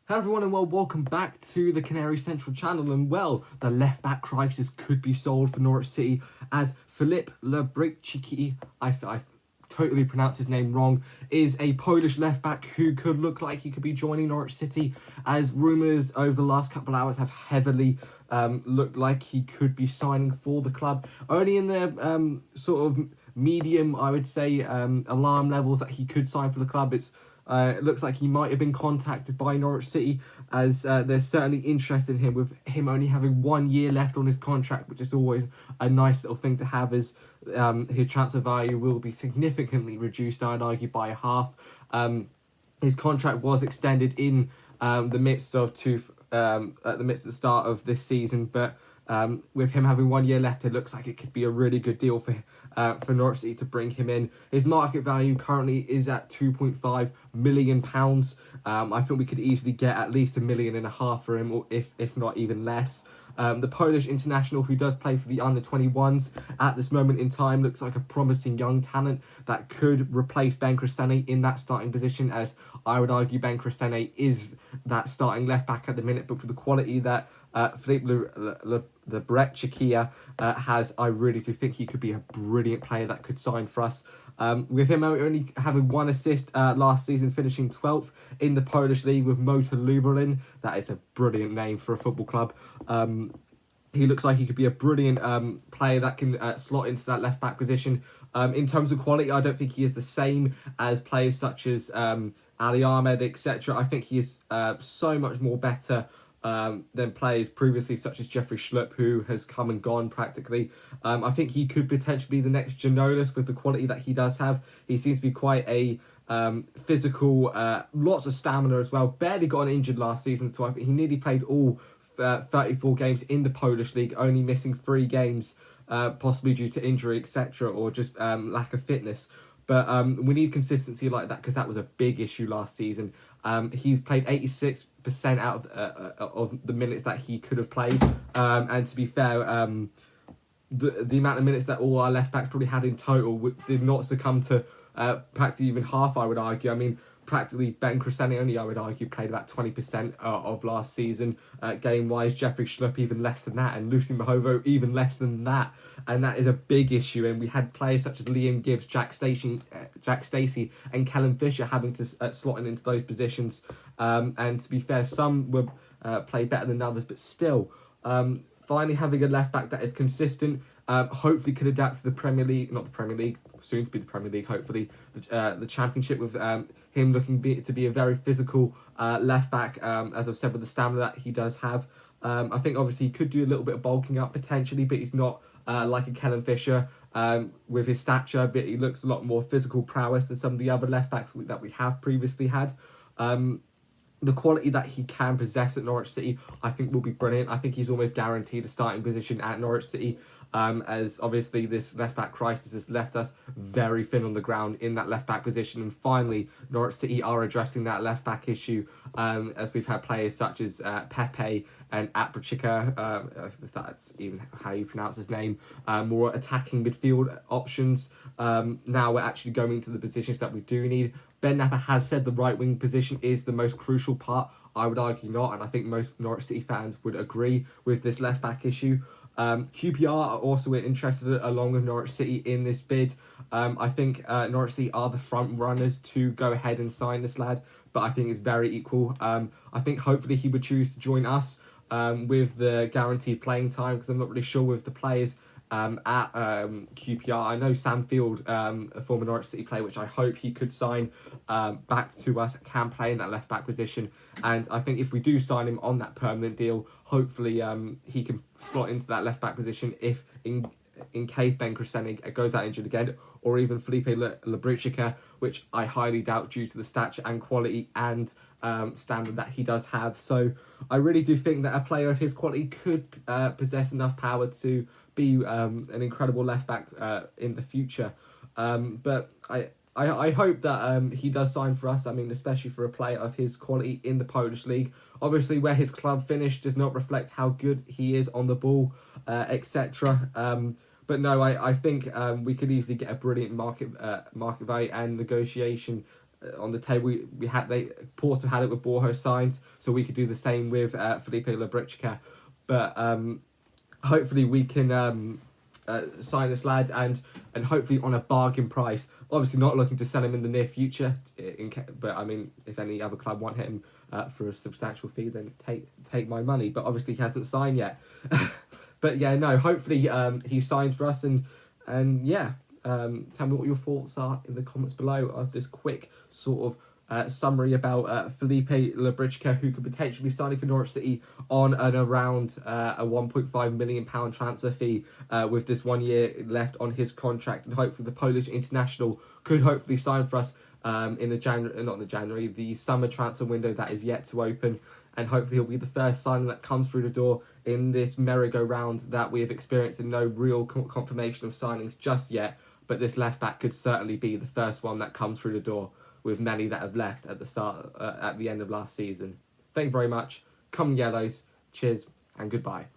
Hello everyone and welcome back to the Canary Central channel, and the left back crisis could be solved for Norwich City as Filip Lebricki, I totally pronounced his name wrong, is a Polish left back who could look like he could be joining Norwich City, as rumours over the last couple of hours have heavily looked like he could be signing for the club. Only in the sort of medium, I would say, alarm levels that he could sign for the club. It looks like he might have been contacted by Norwich City, as they're certainly interested in him, with him only having 1 year left on his contract, which is always a nice little thing to have, as his transfer value will be significantly reduced, I'd argue, by half. His contract was extended in the midst of the start of this season, but with him having 1 year left, it looks like it could be a really good deal for Norwich City to bring him in. His market value currently is at £2.5 million. I think we could easily get at least £1.5 million for him, or if not even less. The Polish international, who does play for the under-21s at this moment in time, looks like a promising young talent that could replace Ben Krasene in that starting position, as I would argue Ben Krasene is that starting left-back at the minute, but for the quality that Filip Lebricki has, I really do think he could be a brilliant player that could sign for us. With him only having one assist last season, finishing 12th in the Polish league with Motor Lublin. That is a brilliant name for a football club. He looks like he could be a brilliant player that can slot into that left-back position. In terms of quality, I don't think he is the same as players such as Ali Ahmed, etc. I think he is so much more better than players previously, such as Jeffrey Schlupp, who has come and gone practically. I think he could potentially be the next Ginolis with the quality that he does have. He seems to be quite a physical, lots of stamina as well. Barely got injured last season, so I think he nearly played all 34 games in the Polish league, only missing 3 games, possibly due to injury, etc., or just lack of fitness. But we need consistency like that, because that was a big issue last season. He's played 86% out of the minutes that he could have played. And to be fair, the amount of minutes that all our left-backs probably had in total did not succumb to practically even half, I would argue. I mean, practically Ben Krasene only, I would argue, played about 20% of last season game-wise. Jeffrey Schlupp even less than that, and Lucy Mahovo even less than that. And that is a big issue. And we had players such as Liam Gibbs, Jack Stacey and Callum Fisher having to slot into those positions. And to be fair, some will play better than others, but still, finally having a left-back that is consistent, hopefully could adapt to the Premier League, not the Premier League, soon to be the Premier League, hopefully, the Championship, with him looking to be a very physical left-back, as I've said, with the stamina that he does have. I think obviously he could do a little bit of bulking up potentially, but he's not like a Callum Fisher with his stature, but he looks a lot more physical prowess than some of the other left-backs that we have previously had. The quality that he can possess at Norwich City, I think, will be brilliant. I think he's almost guaranteed a starting position at Norwich City, as obviously this left-back crisis has left us very thin on the ground in that left-back position. And finally, Norwich City are addressing that left-back issue, as we've had players such as Pepe and Aprachika, if that's even how you pronounce his name, more attacking midfield options. Now we're actually going to the positions that we do need. Ben Napper has said the right-wing position is the most crucial part. I would argue not, and I think most Norwich City fans would agree with this left-back issue. QPR are also interested, along with Norwich City, in this bid. I think Norwich City are the front runners to go ahead and sign this lad, but I think it's very equal. I think hopefully he would choose to join us with the guaranteed playing time, because I'm not really sure with the players at QPR. I know Sam Field, a former Norwich City player, which I hope he could sign back to us, can play in that left-back position. And I think if we do sign him on that permanent deal, hopefully he can slot into that left-back position if in case Ben Krasene goes out injured again, or even Filip Lebricki, which I highly doubt due to the stature and quality and standard that he does have. So I really do think that a player of his quality could possess enough power to be an incredible left-back in the future. But I hope that he does sign for us. I mean, especially for a player of his quality in the Polish league. Obviously, where his club finished does not reflect how good he is on the ball, etc. But no, I think we could easily get a brilliant market value and negotiation on the table. Porto had it with Borjo signed, so we could do the same with Felipe Labrička. But hopefully we can sign this lad and hopefully on a bargain price. Obviously not looking to sell him in the near future, but I mean, if any other club want him for a substantial fee, then take my money. But obviously he hasn't signed yet. But yeah, no, hopefully he signs for us, and yeah, tell me what your thoughts are in the comments below of this quick sort of summary about Felipe Labrička, who could potentially be signing for Norwich City on and around a £1.5 million transfer fee with this 1 year left on his contract, and hopefully the Polish international could hopefully sign for us in the summer transfer window that is yet to open, and hopefully he'll be the first signing that comes through the door in this merry-go-round that we have experienced, and no real confirmation of signings just yet, but this left back could certainly be the first one that comes through the door, with many that have left at the end of last season. Thank you very much. Come Yellows. Cheers and goodbye.